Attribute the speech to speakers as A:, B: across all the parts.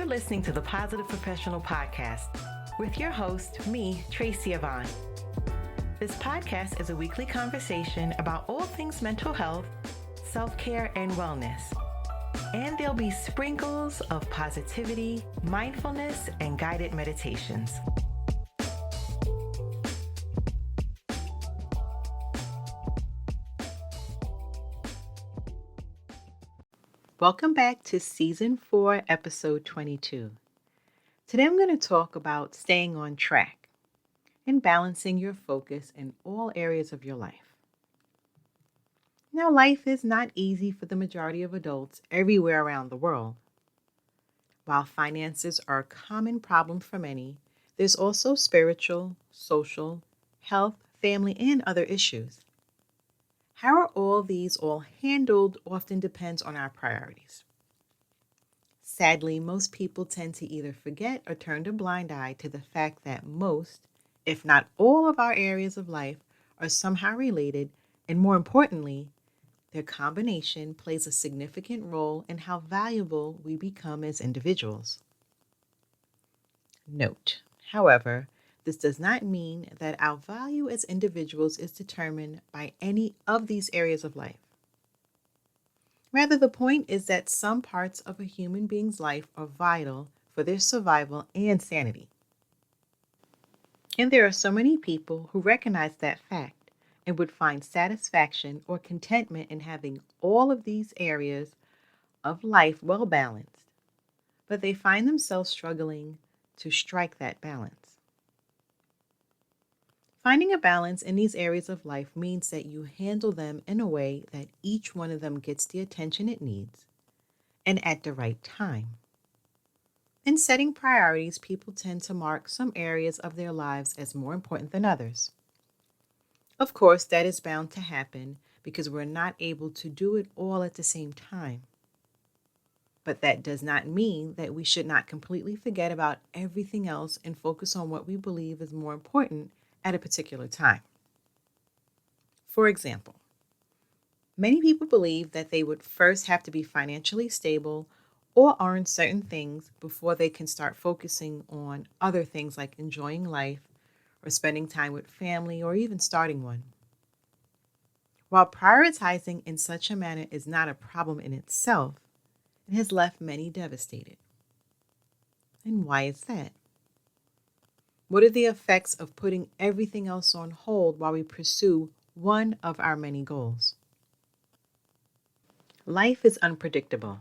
A: listening to the Positive Professional Podcast with your host, me, Tracy Yvonne. This podcast is a weekly conversation about all things mental health, self-care, and wellness. And there'll be sprinkles of positivity, mindfulness, and guided meditations. Welcome back to Season 4, Episode 22. Today I'm going to talk about staying on track and balancing your focus in all areas of your life. Now, life is not easy for the majority of adults everywhere around the world. While finances are a common problem for many, there's also spiritual, social, health, family, and other issues. How are all these handled often depends on our priorities. Sadly, most people tend to either forget or turn a blind eye to the fact that most, if not all of our areas of life are somehow related, and more importantly, their combination plays a significant role in how valuable we become as individuals. Note, however, this does not mean that our value as individuals is determined by any of these areas of life. Rather, the point is that some parts of a human being's life are vital for their survival and sanity. And there are so many people who recognize that fact and would find satisfaction or contentment in having all of these areas of life well balanced, but they find themselves struggling to strike that balance. Finding a balance in these areas of life means that you handle them in a way that each one of them gets the attention it needs and at the right time. In setting priorities, people tend to mark some areas of their lives as more important than others. Of course, that is bound to happen because we're not able to do it all at the same time. But that does not mean that we should not completely forget about everything else and focus on what we believe is more important at a particular time. For example, many people believe that they would first have to be financially stable or earn certain things before they can start focusing on other things like enjoying life or spending time with family or even starting one. While prioritizing in such a manner is not a problem in itself, it has left many devastated. And why is that? What are the effects of putting everything else on hold while we pursue one of our many goals? Life is unpredictable.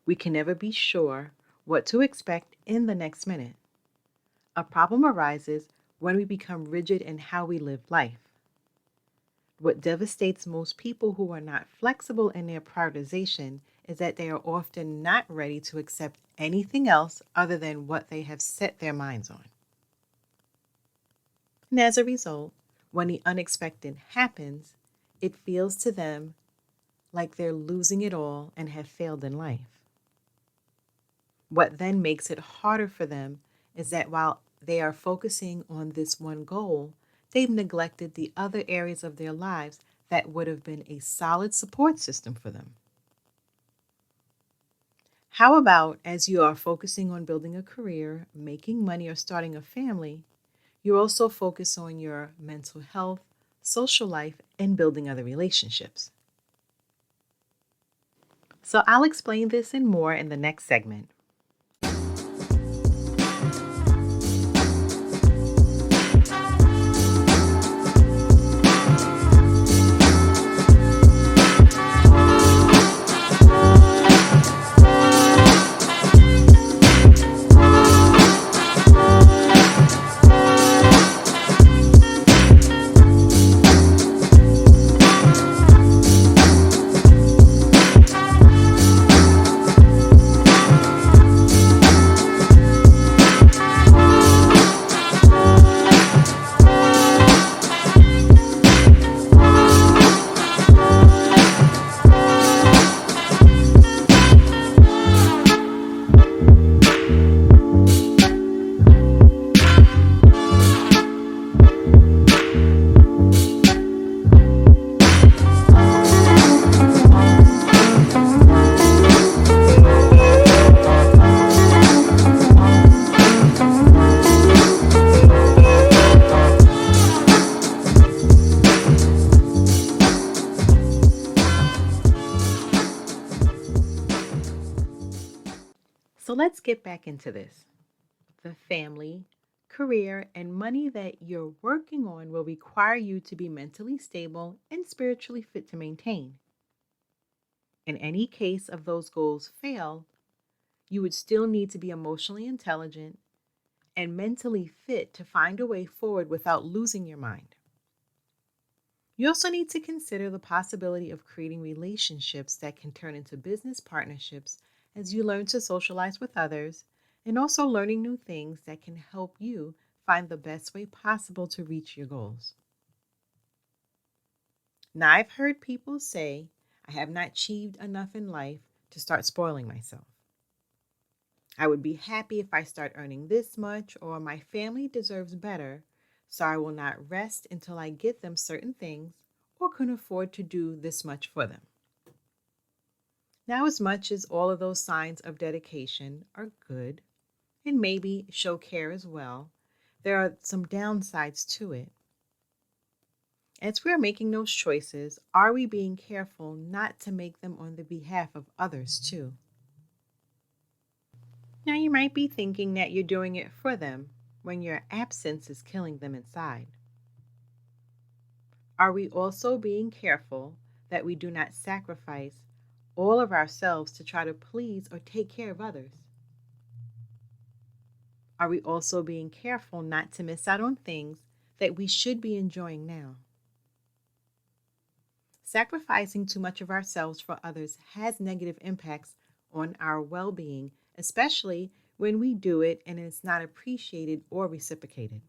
A: We can never be sure what to expect in the next minute. A problem arises when we become rigid in how we live life. What devastates most people who are not flexible in their prioritization is that they are often not ready to accept anything else other than what they have set their minds on. And as a result, when the unexpected happens, it feels to them like they're losing it all and have failed in life. What then makes it harder for them is that while they are focusing on this one goal, they've neglected the other areas of their lives that would have been a solid support system for them. How about as you are focusing on building a career, making money, or starting a family, you also focus on your mental health, social life, and building other relationships. So I'll explain this and more in the next segment. let's get back into this. The family, career, and money that you're working on will require you to be mentally stable and spiritually fit to maintain. In any case of those goals fail, you would still need to be emotionally intelligent and mentally fit to find a way forward without losing your mind. You also need to consider the possibility of creating relationships that can turn into business partnerships as you learn to socialize with others, and also learning new things that can help you find the best way possible to reach your goals. Now, I've heard people say, I have not achieved enough in life to start spoiling myself. I would be happy if I start earning this much, or my family deserves better, so I will not rest until I get them certain things or can afford to do this much for them. Now, as much as all of those signs of dedication are good and maybe show care as well, there are some downsides to it. As we are making those choices, are we being careful not to make them on the behalf of others too? Now, you might be thinking that you're doing it for them when your absence is killing them inside. Are we also being careful that we do not sacrifice all of ourselves to try to please or take care of others? Are we also being careful not to miss out on things that we should be enjoying now? Sacrificing too much of ourselves for others has negative impacts on our well-being, especially when we do it and it's not appreciated or reciprocated.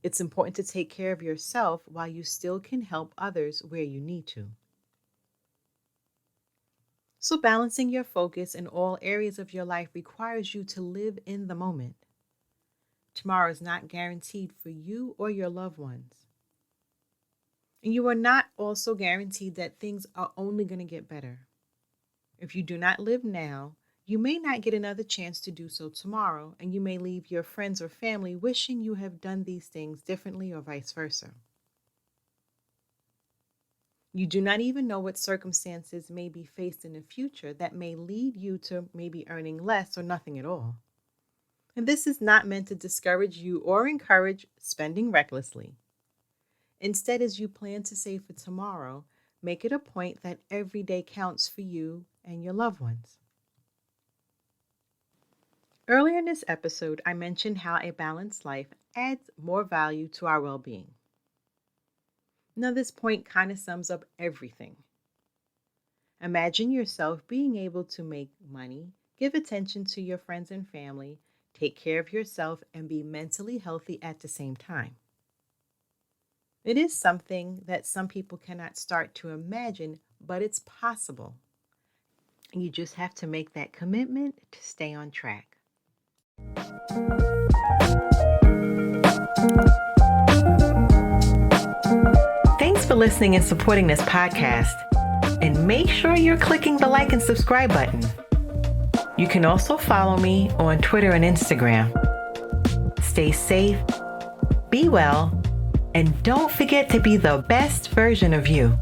A: It's important to take care of yourself while you still can help others where you need to. So balancing your focus in all areas of your life requires you to live in the moment. Tomorrow is not guaranteed for you or your loved ones. And you are not also guaranteed that things are only going to get better. If you do not live now, you may not get another chance to do so tomorrow, and you may leave your friends or family wishing you have done these things differently or vice versa. You do not even know what circumstances may be faced in the future that may lead you to maybe earning less or nothing at all. And this is not meant to discourage you or encourage spending recklessly. Instead, as you plan to save for tomorrow, make it a point that every day counts for you and your loved ones. Earlier in this episode, I mentioned how a balanced life adds more value to our well-being. Now, this point kind of sums up everything. Imagine yourself being able to make money, give attention to your friends and family, take care of yourself, and be mentally healthy at the same time. It is something that some people cannot start to imagine, but it's possible. And you just have to make that commitment to stay on track. Thanks for listening and supporting this podcast. And make sure you're clicking the like and subscribe button. You can also follow me on Twitter and Instagram. Stay safe, be well, and don't forget to be the best version of you.